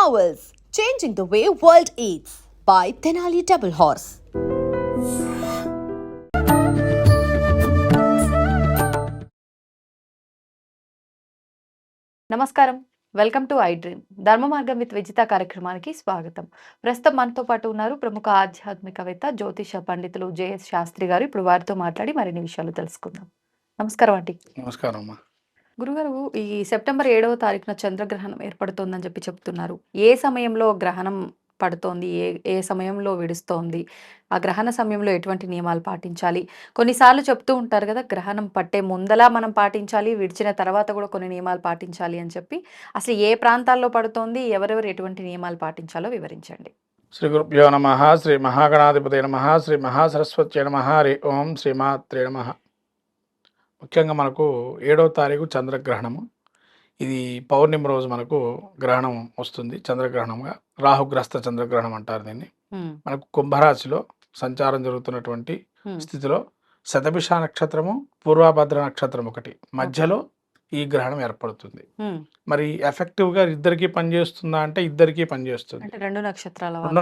Novels Changing the Way World Eats by Tenali Double Horse. నమస్కారం. Welcome to I dream ధర్మ మార్గం with Vijitha కార్యక్రమానికి స్వాగతం. ప్రస్తుతం మనతో పాటు ఉన్నారు ప్రముఖ ఆధ్యాత్మికవేత్త జ్యోతిష పండితులు జేఎస్ శాస్త్రి గారు. ఇప్పుడు వారితో మాట్లాడి మరిన్ని విషయాలు తెలుసుకుందాం. నమస్కారం అండి. నమస్కారం అమ్మా. గురుగారు, ఈ సెప్టెంబర్ 7వ తారీఖున చంద్రగ్రహణం ఏర్పడుతోందని చెప్పి చెప్తున్నారు. ఏ సమయంలో గ్రహణం పడుతోంది, ఏ ఏ సమయంలో విడుస్తోంది, ఆ గ్రహణ సమయంలో ఎటువంటి నియమాలు పాటించాలి? కొన్నిసార్లు చెప్తూ ఉంటారు కదా, గ్రహణం పట్టే ముందలా మనం పాటించాలి, విడిచిన తర్వాత కూడా కొన్ని నియమాలు పాటించాలి అని చెప్పి. అసలు ఏ ప్రాంతాల్లో పడుతోంది, ఎవరెవరు ఎటువంటి నియమాలు పాటించాలో వివరించండి. శ్రీ గురుభ్యో నమ. శ్రీ మహాగణాధిపతి నమ. శ్రీ మహాసరస్వతి నమ. హరి ఓం శ్రీమాత్రే నమ. ముఖ్యంగా మనకు 7వ తారీఖు చంద్రగ్రహణము. ఇది పౌర్ణమి రోజు మనకు గ్రహణం వస్తుంది చంద్రగ్రహణంగా. రాహుగ్రస్త చంద్రగ్రహణం అంటారు దీన్ని. మనకు కుంభరాశిలో సంచారం జరుగుతున్నటువంటి స్థితిలో శతభిష నక్షత్రము, పూర్వభద్ర నక్షత్రం ఒకటి మధ్యలో ఈ గ్రహణం ఏర్పడుతుంది. మరి ఎఫెక్టివ్గా ఇద్దరికి పనిచేస్తుందా అంటే ఇద్దరికి పనిచేస్తుంది. రెండు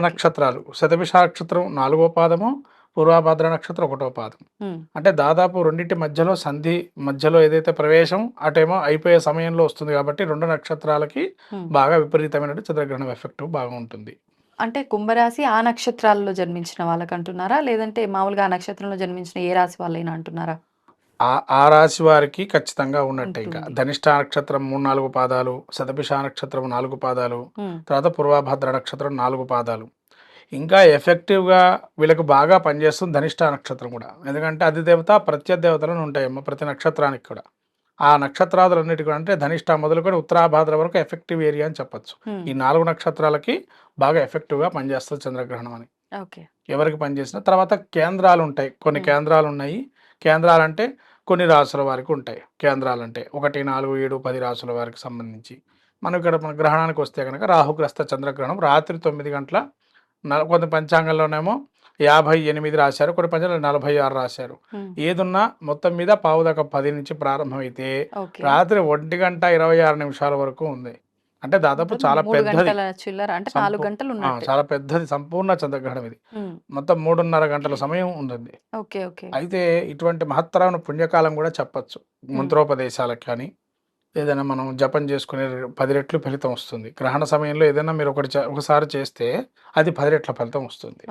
నక్షత్రాలు శతభిష నక్షత్రం 4వ పాదము, పూర్వభద్ర నక్షత్రం 1వ పాదం. అంటే దాదాపు రెండింటి మధ్యలో సంధి మధ్యలో ఏదైతే ప్రవేశం అటేమో అయిపోయే సమయంలో వస్తుంది కాబట్టి రెండు నక్షత్రాలకి బాగా విపరీతమైన చంద్రగ్రహణం ఎఫెక్ట్ బాగా ఉంటుంది. అంటే కుంభరాశి ఆ నక్షత్రాలలో జన్మించిన వాళ్ళకి అంటున్నారా, లేదంటే మామూలుగా ఆ నక్షత్రంలో జన్మించిన ఏ రాశి వాళ్ళైనా అంటున్నారా? ఆ రాశి వారికి ఖచ్చితంగా ఉన్నట్టే. ఇంకా ధనిష్ట నక్షత్రం 3-4 పాదాలు, శతభిష నక్షత్రం 4 పాదాలు, తర్వాత పూర్వభద్ర నక్షత్రం 4 పాదాలు. ఇంకా ఎఫెక్టివ్గా వీళ్ళకి బాగా పనిచేస్తుంది ధనిష్ట నక్షత్రం కూడా. ఎందుకంటే అధిదేవత ప్రత్యదేవతలను ఉంటాయమ్మా ప్రతి నక్షత్రానికి కూడా. ఆ నక్షత్రాదులన్నిటికీ అంటే ధనిష్ట మొదలుకొని ఉత్తరాభాద్ర వరకు ఎఫెక్టివ్ ఏరియా అని చెప్పచ్చు. ఈ 4 నక్షత్రాలకి బాగా ఎఫెక్టివ్గా పనిచేస్తుంది చంద్రగ్రహణం అని. ఎవరికి పనిచేసిన తర్వాత కేంద్రాలు ఉంటాయి, కొన్ని కేంద్రాలు ఉన్నాయి. కేంద్రాలు అంటే కొన్ని రాసుల వారికి ఉంటాయి. కేంద్రాలు అంటే 1, 4, 7, 10 రాసుల వారికి సంబంధించి. మనం ఇక్కడ మన గ్రహణానికి వస్తే కనుక రాహుగ్రస్త చంద్రగ్రహణం రాత్రి 9 గంటల, కొంత పంచాంగంలోనేమో 58 రాశారు, కొన్ని పంచాంగంలో 46 రాశారు. ఏదున్నా మొత్తం మీద పావుదాకా 10 నుంచి ప్రారంభమైతే రాత్రి 1:26 వరకు ఉంది. అంటే దాదాపు చాలా పెద్దది, చాలా పెద్దది సంపూర్ణ చంద్రగ్రహణం ఇది. మొత్తం 3:30 గంటల సమయం ఉంటుంది. అయితే ఇటువంటి మహత్తరమైన పుణ్యకాలం కూడా చెప్పచ్చు. మంత్రోపదేశాలకు కానీ ఏదైనా మనం జపం చేసుకునే 10 రెట్లు ఫలితం వస్తుంది. గ్రహణ సమయంలో ఏదైనా మీరు ఒకసారి చేస్తే అది 10 రెట్ల ఫలితం వస్తుంది.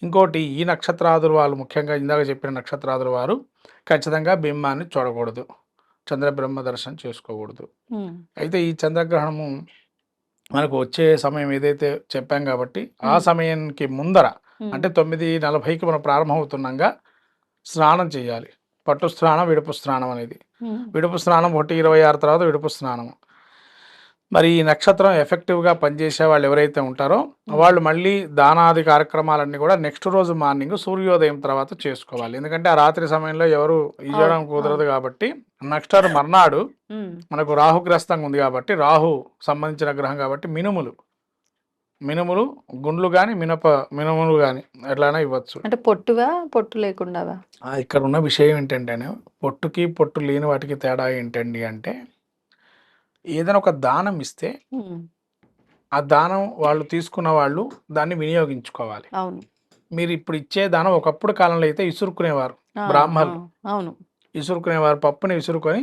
ఇంకోటి, ఈ నక్షత్రాదుల వాళ్ళు ముఖ్యంగా ఇందాక చెప్పిన నక్షత్రాదుల వారు ఖచ్చితంగా బింబాన్ని చూడకూడదు, చంద్రబ్రహ్మ దర్శనం చేసుకోకూడదు. అయితే ఈ చంద్రగ్రహణము మనకు వచ్చే సమయం ఏదైతే చెప్పాం కాబట్టి ఆ సమయానికి ముందర అంటే 9:40కి మనం ప్రారంభమవుతున్నాగా స్నానం చేయాలి. పట్టు స్నానం, విడుపు స్నానం అనేది. విడుపు స్నానం 1:26 తర్వాత విడుపు స్నానం. మరి ఈ నక్షత్రం ఎఫెక్టివ్గా పనిచేసే వాళ్ళు ఎవరైతే ఉంటారో వాళ్ళు మళ్ళీ దానాది కార్యక్రమాలన్నీ కూడా నెక్స్ట్ రోజు మార్నింగ్ సూర్యోదయం తర్వాత చేసుకోవాలి. ఎందుకంటే ఆ రాత్రి సమయంలో ఎవరు ఇవ్వడం కుదరదు కాబట్టి నెక్స్ట్ మర్నాడు మనకు రాహుగ్రస్తంగా ఉంది కాబట్టి, రాహు సంబంధించిన గ్రహం కాబట్టి మినుములు గుండ్లు కానీ మినుములు కానీ ఎట్లయినా ఇవ్వచ్చు. అంటే పొట్టు లేకుండా. ఇక్కడ ఉన్న విషయం ఏంటంటే పొట్టుకి పొట్టు లేని వాటికి తేడా ఏంటండి అంటే, ఏదైనా ఒక దానం ఇస్తే ఆ దానం వాళ్ళు తీసుకున్న వాళ్ళు దాన్ని వినియోగించుకోవాలి. మీరు ఇప్పుడు ఇచ్చే దానం ఒకప్పుడు కాలంలో అయితే ఇసురుకునేవారు బ్రాహ్మణులు. ఇసురుకునేవారు, పప్పుని విసురుకొని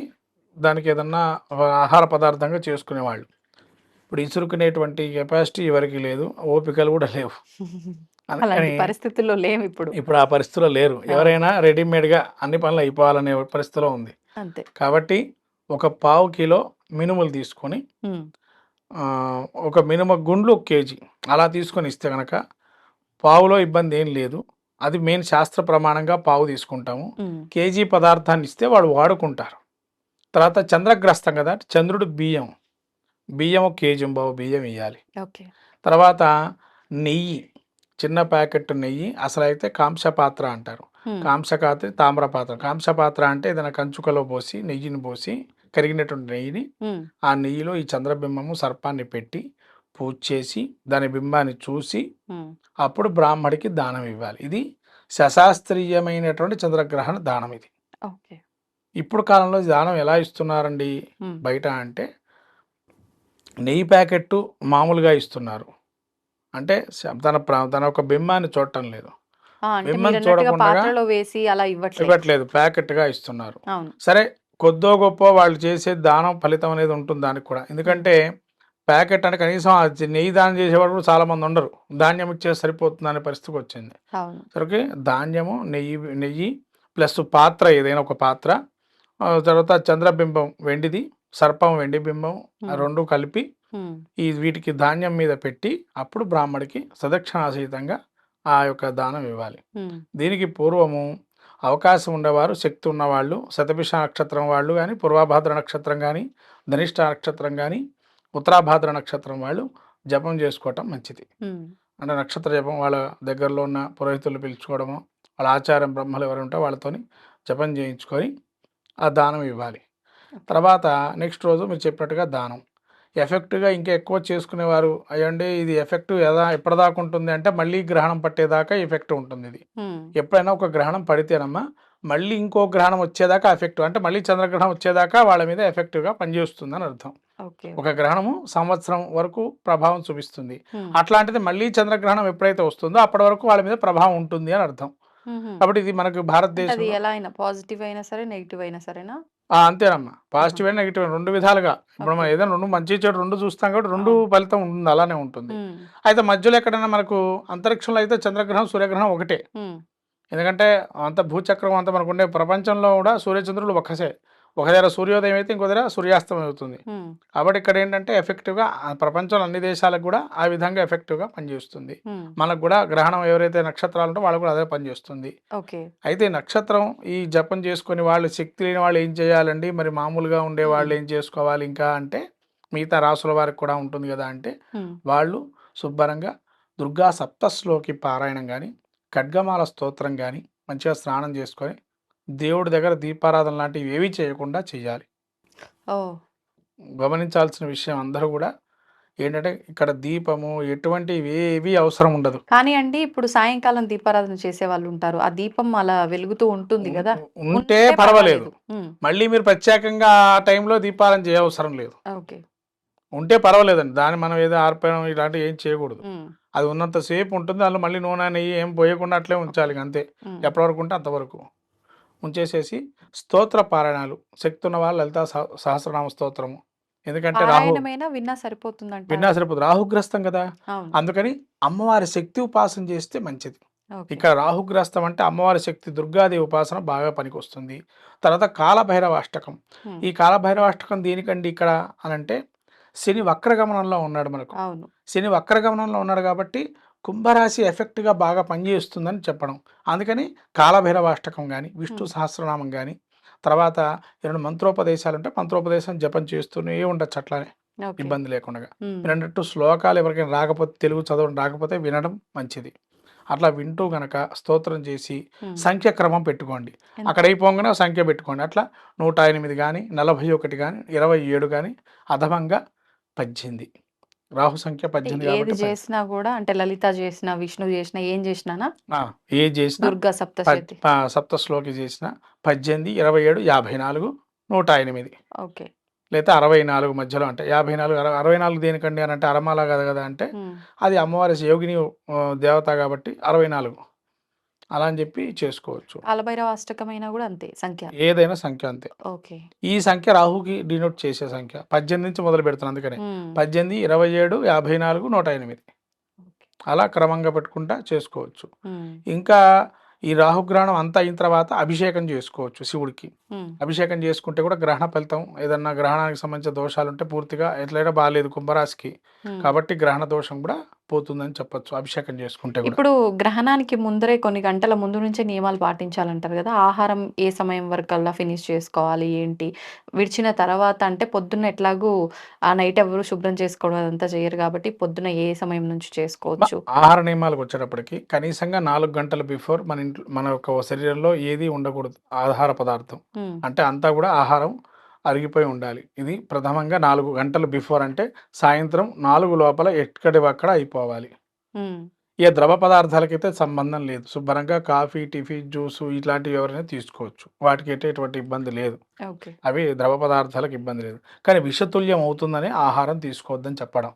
దానికి ఏదన్నా ఆహార పదార్థంగా చేసుకునేవాళ్ళు. ఇప్పుడు ఇసురుకునేటువంటి కెపాసిటీ ఎవరికి లేదు, ఓపికలు కూడా లేవు. పరిస్థితుల్లో లేవు ఇప్పుడు ఆ పరిస్థితిలో లేరు. ఎవరైనా రెడీమేడ్గా అన్ని పనులు అయిపోవాలనే పరిస్థితిలో ఉంది. కాబట్టి 1/4 కిలో మినుములు తీసుకొని ఒక మినుమ గుండ్లు 1 కేజీ అలా తీసుకొని ఇస్తే కనుక పావులో ఇబ్బంది ఏం లేదు. అది మెయిన్ శాస్త్ర ప్రమాణంగా పావు తీసుకుంటాము. కేజీ పదార్థాన్ని ఇస్తే వాళ్ళు వాడుకుంటారు. తర్వాత చంద్రగ్రస్తం కదా, చంద్రుడు బియ్యం 1 కేజీ బియ్యం ఇవ్వాలి. తర్వాత నెయ్యి, చిన్న ప్యాకెట్ నెయ్యి, అసలు అయితే కాంసపాత్ర అంటారు. కాంసపాత్ర, తామ్రపాత్ర. కాంసపాత్ర అంటే ఏదైనా కంచుకలో పోసి నెయ్యిని పోసి కరిగినటువంటి నెయ్యిని, ఆ నెయ్యిలో ఈ చంద్రబింబము సర్పాన్ని పెట్టి పూజ చేసి దాని బింబాన్ని చూసి అప్పుడు బ్రాహ్మడికి దానం ఇవ్వాలి. ఇది శశాస్త్రీయమైనటువంటి చంద్రగ్రహణ దానం. ఇది ఇప్పుడు కాలంలో దానం ఎలా ఇస్తున్నారండి బయట అంటే, నెయ్యి ప్యాకెట్టు మామూలుగా ఇస్తున్నారు. అంటే తన ఒక బింబాన్ని చూడటం లేదు. అంటే బింబం మీరన్నట్టుగా చూడకుండా పాత్రలో వేసి అలా ఇవ్వట్లేదు. ఇవ్వట్లేదు, ప్యాకెట్గా ఇస్తున్నారు. అవును. సరే, కొద్దో గొప్ప వాళ్ళు చేసే దానం ఫలితం అనేది ఉంటుంది దానికి కూడా. ఎందుకంటే ప్యాకెట్ అంటే కనీసం ఆ నెయ్యి దానం చేసేవాడు కూడా చాలామంది ఉండరు. ధాన్యం ఇచ్చే సరిపోతుంది అనే పరిస్థితికి వచ్చింది. అవును. సరికి ధాన్యము, నెయ్యి ప్లస్ పాత్ర, ఏదైనా ఒక పాత్ర, తర్వాత చంద్రబింబం వెండిది, సర్పం వెండి బింబం, ఆ రెండు కలిపి వీటికి ధాన్యం మీద పెట్టి అప్పుడు బ్రాహ్మడికి సదక్షిణాసహితంగా ఆ యొక్క దానం ఇవ్వాలి. దీనికి పూర్వము అవకాశం ఉండేవారు, శక్తి ఉన్నవాళ్ళు, శతభిష నక్షత్రం వాళ్ళు కానీ, పూర్వభాద్ర నక్షత్రం కానీ, ధనిష్ట నక్షత్రం కానీ, ఉత్తరాభాద్ర నక్షత్రం వాళ్ళు జపం చేసుకోవటం మంచిది. అంటే నక్షత్ర జపం వాళ్ళ దగ్గరలో ఉన్న పురోహితులు పిలుచుకోవడము, వాళ్ళ ఆచార్యం బ్రహ్మలు ఎవరు ఉంటే వాళ్ళతోని జపం చేయించుకొని ఆ దానం ఇవ్వాలి. తర్వాత నెక్స్ట్ రోజు మీరు చెప్పినట్టుగా దానం ఎఫెక్ట్గా ఇంకా ఎక్కువ చేసుకునేవారు, అయ్యండి ఇది ఎఫెక్ట్ ఎప్పటిదాకా ఉంటుంది అంటే మళ్ళీ గ్రహణం పట్టేదాకా ఎఫెక్ట్ ఉంటుంది. ఇది ఎప్పుడైనా ఒక గ్రహణం పడితేనమ్మా మళ్ళీ ఇంకో గ్రహణం వచ్చేదాకా ఎఫెక్టివ్, అంటే మళ్ళీ చంద్రగ్రహణం వచ్చేదాకా వాళ్ళ మీద ఎఫెక్టివ్గా పనిచేస్తుంది అని అర్థం. ఒక గ్రహణము సంవత్సరం వరకు ప్రభావం చూపిస్తుంది. అట్లాంటిది మళ్ళీ చంద్రగ్రహణం ఎప్పుడైతే వస్తుందో అప్పటి వరకు వాళ్ళ మీద ప్రభావం ఉంటుంది అని అర్థం. కాబట్టి ఇది మనకు భారతదేశం ఎలా అయినా పాజిటివ్ అయినా సరే నెగిటివ్ అయినా సరేనా? అంతేనమ్మా, పాజిటివ్ అయినా నెగిటివ్ అయినా రెండు విధాలుగా. ఇప్పుడు మనం ఏదైనా రెండు మంచి చెడు రెండు చూస్తాం కాబట్టి రెండు ఫలితం ఉంటుంది, అలానే ఉంటుంది. అయితే మధ్యలో ఎక్కడైనా మనకు అంతరిక్షంలో అయితే చంద్రగ్రహం సూర్యగ్రహణం ఒకటే. ఎందుకంటే అంత భూచక్రం అంతా మనకు ఉండే ప్రపంచంలో కూడా సూర్యచంద్రులు ఒక్కసే. ఒక దగ్గర సూర్యోదయం అయితే ఇంకో దగ్గర సూర్యాస్తమయం అవుతుంది. కాబట్టి ఇక్కడ ఏంటంటే ఎఫెక్టివ్గా ప్రపంచంలో అన్ని దేశాలకు కూడా ఆ విధంగా ఎఫెక్టివ్గా పనిచేస్తుంది. మనకు కూడా గ్రహణం ఎవరైతే నక్షత్రాలు ఉంటే వాళ్ళకు కూడా అదే పనిచేస్తుంది. అయితే నక్షత్రం ఈ జపం చేసుకుని వాళ్ళు శక్తి లేని వాళ్ళు ఏం చేయాలండి, మరి మామూలుగా ఉండే వాళ్ళు ఏం చేసుకోవాలి ఇంకా అంటే, మిగతా రాసుల వారికి కూడా ఉంటుంది కదా అంటే, వాళ్ళు శుభ్రంగా దుర్గా సప్తశ్లోకి పారాయణం కానీ, ఖడ్గమాల స్తోత్రం కానీ మంచిగా స్నానం చేసుకొని దేవుడి దగ్గర దీపారాధన లాంటివి ఏవి చేయకుండా చేయాలి. గమనించాల్సిన విషయం అందరూ కూడా ఏంటంటే ఇక్కడ దీపము ఎటువంటివి ఏవి అవసరం ఉండదు. కానీ అండి ఇప్పుడు సాయంకాలం దీపారాధన చేసే వాళ్ళు ఉంటారు, ఆ దీపం అలా వెలుగుతూ ఉంటుంది కదా, ఉంటే పర్వాలేదు. మళ్ళీ మీరు ప్రత్యేకంగా ఆ టైంలో దీపారాధన చేయవసరం లేదు. ఉంటే పర్వాలేదండి, దాన్ని మనం ఏదో ఆర్పడం ఇలాంటివి ఏం చేయకూడదు. అది ఉన్నంతసేపు ఉంటుంది, అందులో మళ్ళీ నూనె నెయ్యి ఏం పోయకుండా అట్లే ఉంచాలి అంతే. ఎప్పటివరకు ఉంటే అంతవరకు ఉంచేసేసి స్తోత్ర పారాయణాలు, శక్తి ఉన్న వాళ్ళు లలితా సహస్రనామ స్తోత్రము, ఎందుకంటే విన్నా సరిపోతుంది, రాహుగ్రస్తం కదా, అందుకని అమ్మవారి శక్తి ఉపాసన చేస్తే మంచిది. ఇక్కడ రాహుగ్రస్తం అంటే అమ్మవారి శక్తి దుర్గాదేవి ఉపాసన బాగా పనికొస్తుంది. తర్వాత కాలభైరవ అష్టకం. ఈ కాలభైరవ అష్టకం దేనికండి ఇక్కడ అనంటే, శని వక్రగమనంలో ఉన్నాడు మనకు. శని వక్రగమనంలో ఉన్నాడు కాబట్టి కుంభరాశి ఎఫెక్ట్గా బాగా పనిచేస్తుందని చెప్పడం. అందుకని కాలభైరవాష్టకం కానీ, విష్ణు సహస్రనామం కానీ, తర్వాత 2 మంత్రోపదేశాలు ఉంటే మంత్రోపదేశం జపం చేస్తూనే ఉండొచ్చు అట్లానే, ఇబ్బంది లేకుండా. మీరు అన్నట్టు శ్లోకాలు ఎవరికైనా రాకపోతే, తెలుగు చదవడం రాకపోతే వినడం మంచిది. అట్లా వింటూ గనక స్తోత్రం చేసి సంఖ్య క్రమం పెట్టుకోండి. అక్కడ అయిపోగానే సంఖ్య పెట్టుకోండి. అట్లా 108 కానీ, 41 కానీ, 27 కానీ, అధమంగా 18. రాహు సంఖ్య 18. ఏది చేసినా కూడా అంటే లలిత చేసిన, విష్ణు చేసిన, ఏం చేసినా ఏ చేసిన దుర్గా సప్తశ్లోకి చేసిన 18, 27, 54, 108. ఓకే. లేదా 64 మధ్యలో, అంటే 54, 64 దేనికండి అని అంటే అరమాల కదా అంటే అది అమ్మవారి యోగిని దేవత కాబట్టి 64 అలా అని చెప్పి చేసుకోవచ్చు. కాలభైరవ అష్టకమైనా కూడా అంతే సంఖ్య, ఏదైనా సంఖ్య అంతే. ఓకే. ఈ సంఖ్య రాహుకి డినోట్ చేసే సంఖ్య 18 నుంచి మొదలు పెడుతున్నాను. అందుకనే 18, 27, 54, 108 అలా క్రమంగా పెట్టుకుంటా చేసుకోవచ్చు. ఇంకా ఈ రాహుగ్రహణం అంతా అయిన తర్వాత అభిషేకం చేసుకోవచ్చు శివుడికి. అభిషేకం చేసుకుంటే కూడా గ్రహణ ఫలితం, ఏదన్నా గ్రహణానికి సంబంధించిన దోషాలు ఉంటే పూర్తిగా ఎట్లయినా బాగాలేదు కుంభరాశికి, కాబట్టి గ్రహణ దోషం కూడా పోతుందని చెప్పొచ్చు అభిషేకం చేసుకుంటే. ఇప్పుడు గ్రహణానికి ముందరే కొన్ని గంటల ముందు నుంచే నియమాలు పాటించాలంటారు కదా, ఆహారం ఏ సమయం వరకల్లా ఫినిష్ చేసుకోవాలి ఏంటి, విడిచిన తర్వాత అంటే పొద్దున్న ఎట్లాగూ ఆ నైట్ ఎవరు శుభ్రం చేసుకోవడం అదంతా చేయరు కాబట్టి పొద్దున్న ఏ సమయం నుంచి చేసుకోవచ్చు? ఆహార నియమాలకు వచ్చేటప్పటికి కనీసంగా 4 గంటల బిఫోర్ మన యొక్క శరీరంలో ఏది ఉండకూడదు ఆహార పదార్థం. అంటే అంతా కూడా ఆహారం అరిగిపోయి ఉండాలి. ఇది ప్రథమంగా 4 గంటలు బిఫోర్, అంటే సాయంత్రం 4 లోపల ఎక్కడి అక్కడ అయిపోవాలి. ఇక ద్రవ పదార్థాలకైతే సంబంధం లేదు. శుభ్రంగా కాఫీ, టిఫీ, జ్యూసు ఇట్లాంటివి ఎవరైనా తీసుకోవచ్చు. వాటికైతే ఎటువంటి ఇబ్బంది లేదు. ఓకే. అవి ద్రవ పదార్థాలకు ఇబ్బంది లేదు. కానీ విషతుల్యం అవుతుందని ఆహారం తీసుకోవద్దని చెప్పడం.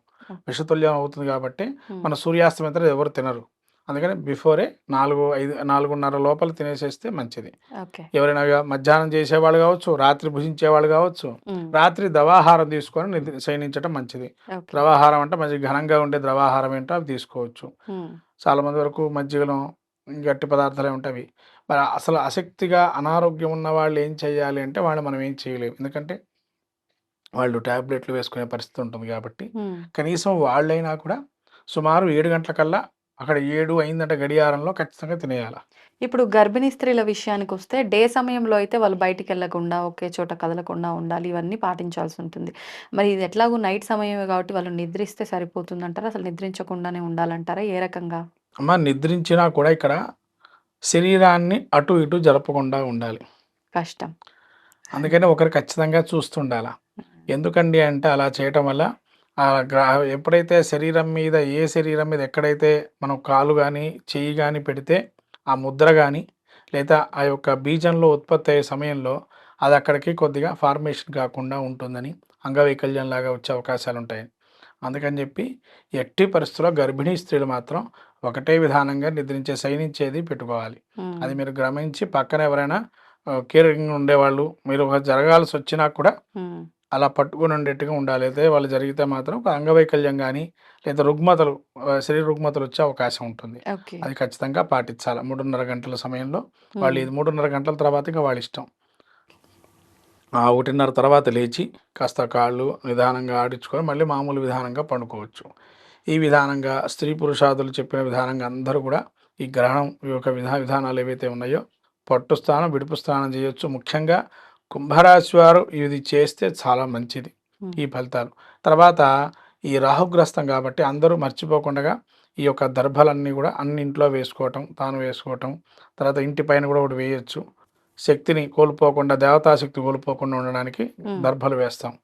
విషతుల్యం అవుతుంది కాబట్టి మన సూర్యాస్తమయం ఎవరు తినరు. అందుకని బిఫోరే 4-5-4:30 లోపల తినేసేస్తే మంచిది. ఓకే. ఎవరైనా మధ్యాహ్నం చేసేవాళ్ళు కావచ్చు, రాత్రి భుజించేవాళ్ళు కావచ్చు, రాత్రి ద్రవాహారం తీసుకొని శయనించడం మంచిది. ఓకే. ద్రవాహారం అంటే మంచి ఘనంగా ఉండే ద్రవాహారం ఏంటో అవి తీసుకోవచ్చు. చాలా మంది వరకు మజ్జిగలో గట్టి పదార్థాలే ఉంటాయి. మరి అసలు ఆసక్తిగా అనారోగ్యం ఉన్న వాళ్ళు ఏం చేయాలి అంటే వాళ్ళు మనం ఏం చేయలేము. ఎందుకంటే వాళ్ళు ట్యాబ్లెట్లు వేసుకునే పరిస్థితి ఉంటుంది కాబట్టి కనీసం వాళ్ళైనా కూడా సుమారు 7 గంటలకల్లా అక్కడ 7 అయిందంటే గడియారంలో ఖచ్చితంగా తినేయాలి. ఇప్పుడు గర్భిణీ స్త్రీల విషయానికి వస్తే డే సమయంలో అయితే వాళ్ళు బయటికి వెళ్ళకుండా ఒకే చోట కదలకుండా ఉండాలి. ఇవన్నీ పాటించాల్సి ఉంటుంది. మరి ఇది ఎట్లాగో నైట్ సమయమే కాబట్టి వాళ్ళు నిద్రిస్తే సరిపోతుందంటారా? అసలు నిద్రించకుండానే ఉండాలంటారా? ఏ రకంగా? అమ్మ నిద్రించినా కూడా ఇక్కడ శరీరాన్ని అటు ఇటు జరపకుండా ఉండాలి. కష్టం. అందుకని ఒకరు ఖచ్చితంగా చూస్తుండాల. ఎందుకండి అంటే అలా చేయటం వల్ల ఎప్పుడైతే శరీరం మీద ఎక్కడైతే మనం కాలు కానీ చెయ్యి కానీ పెడితే ఆ ముద్ర కానీ లేదా ఆ యొక్క బీజంలో ఉత్పత్తి అయ్యే సమయంలో అది అక్కడికి కొద్దిగా ఫార్మేషన్ కాకుండా ఉంటుందని, అంగవైకల్యంలాగా వచ్చే అవకాశాలు ఉంటాయి. అందుకని చెప్పి ఎట్టి పరిస్థితుల్లో గర్భిణీ స్త్రీలు మాత్రం ఒకటే విధానంగా శయనించేది పెట్టుకోవాలి. అది మీరు గమనించి పక్కన ఎవరైనా కేరింగ్ ఉండేవాళ్ళు మీరు జరగాల్సి వచ్చినా కూడా అలా పట్టుకొని ఉండేట్టుగా ఉండాలి. అయితే వాళ్ళు జరిగితే మాత్రం ఒక అంగవైకల్యం కానీ లేదా శరీర రుగ్మతలు వచ్చే అవకాశం ఉంటుంది. అది ఖచ్చితంగా పాటించాలి. 3:30 గంటల సమయంలో వాళ్ళు ఇది 3:30 గంటల తర్వాత ఇంకా వాళ్ళ ఇష్టం. 1:30 తర్వాత లేచి కాస్త కాళ్ళు నిదానంగా ఆడించుకొని మళ్ళీ మామూలు విధానంగా పండుకోవచ్చు. ఈ విధానంగా స్త్రీ పురుషాదులు చెప్పిన విధానంగా అందరూ కూడా ఈ గ్రహణం యొక్క విధానాలు ఏవైతే ఉన్నాయో పట్టు స్నానం, విడుపు స్నానం చేయొచ్చు. ముఖ్యంగా కుంభరాశి వారు ఇది చేస్తే చాలా మంచిది ఈ ఫలితాలు. తర్వాత ఈ రాహుగ్రస్తం కాబట్టి అందరూ మర్చిపోకుండా ఈ యొక్క దర్భలన్నీ కూడా అన్నింట్లో వేసుకోవటం, తాను వేసుకోవటం, తర్వాత ఇంటి పైన కూడా ఒకటి వేయచ్చు. శక్తిని కోల్పోకుండా, దేవతాశక్తి కోల్పోకుండా ఉండడానికి దర్భలు వేస్తాం.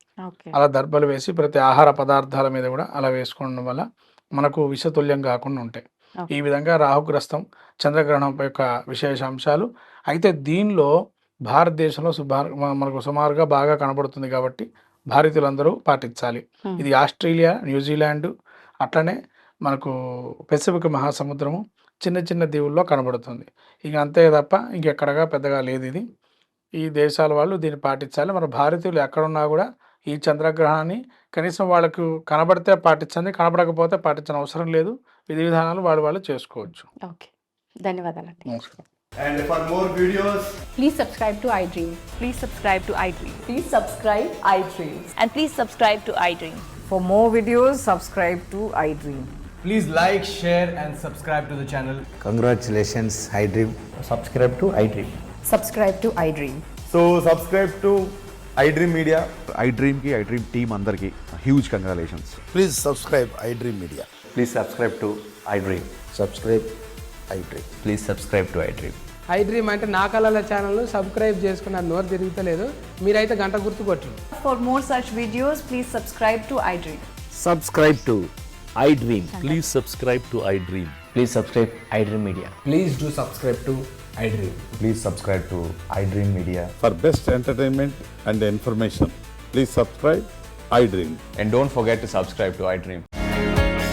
అలా దర్భలు వేసి ప్రతి ఆహార పదార్థాల మీద కూడా అలా వేసుకోవడం వల్ల మనకు విషతుల్యం కాకుండా ఉంటాయి. ఈ విధంగా రాహుగ్రస్తం, చంద్రగ్రహణం యొక్క విశేష అంశాలు. అయితే దీనిలో భారతదేశంలో మనకు సుమారుగా బాగా కనబడుతుంది కాబట్టి భారతీయులందరూ పాటించాలి. ఇది ఆస్ట్రేలియా, న్యూజిలాండ్ అట్లనే మనకు పెసిఫిక్ మహాసముద్రము చిన్న చిన్న దీవుల్లో కనబడుతుంది. ఇక అంతే తప్ప ఇంకెక్కడగా పెద్దగా లేదు ఇది. ఈ దేశాల వాళ్ళు దీన్ని పాటించాలి. మన భారతీయులు ఎక్కడున్నా కూడా ఈ చంద్రగ్రహణాన్ని కనీసం వాళ్ళకు కనబడితే పాటించండి, కనబడకపోతే పాటించని అవసరం లేదు. విధి విధానాలు వాళ్ళు చేసుకోవచ్చు. ఓకే, ధన్యవాదాలండి. నమస్కారం. And for more videos, please subscribe to iDream. Please subscribe to iDream. Please subscribe iDream. And please subscribe to iDream. For more videos, subscribe to iDream. please like, share and subscribe to the channel. Congratulations, iDream. Subscribe to iDream. Subscribe to iDream. So subscribe to iDream Media. iDream team andarki huge congratulations. Please subscribe iDream Media. Please subscribe to iDream. Subscribe iDream. Please subscribe to iDream. iDream అంటే నా కళల ఛానల్ను subscribe చేసుకున్న నోరు తిరుగుతలేదు, మీరైతే గంట గుర్తు కొట్టండి. For more such videos, please subscribe to iDream. Subscribe to iDream. Please subscribe to iDream. Please subscribe iDream Media. Please do subscribe to iDream. Please subscribe to iDream Media. For best entertainment and information, please subscribe iDream. And don't forget to subscribe to iDream.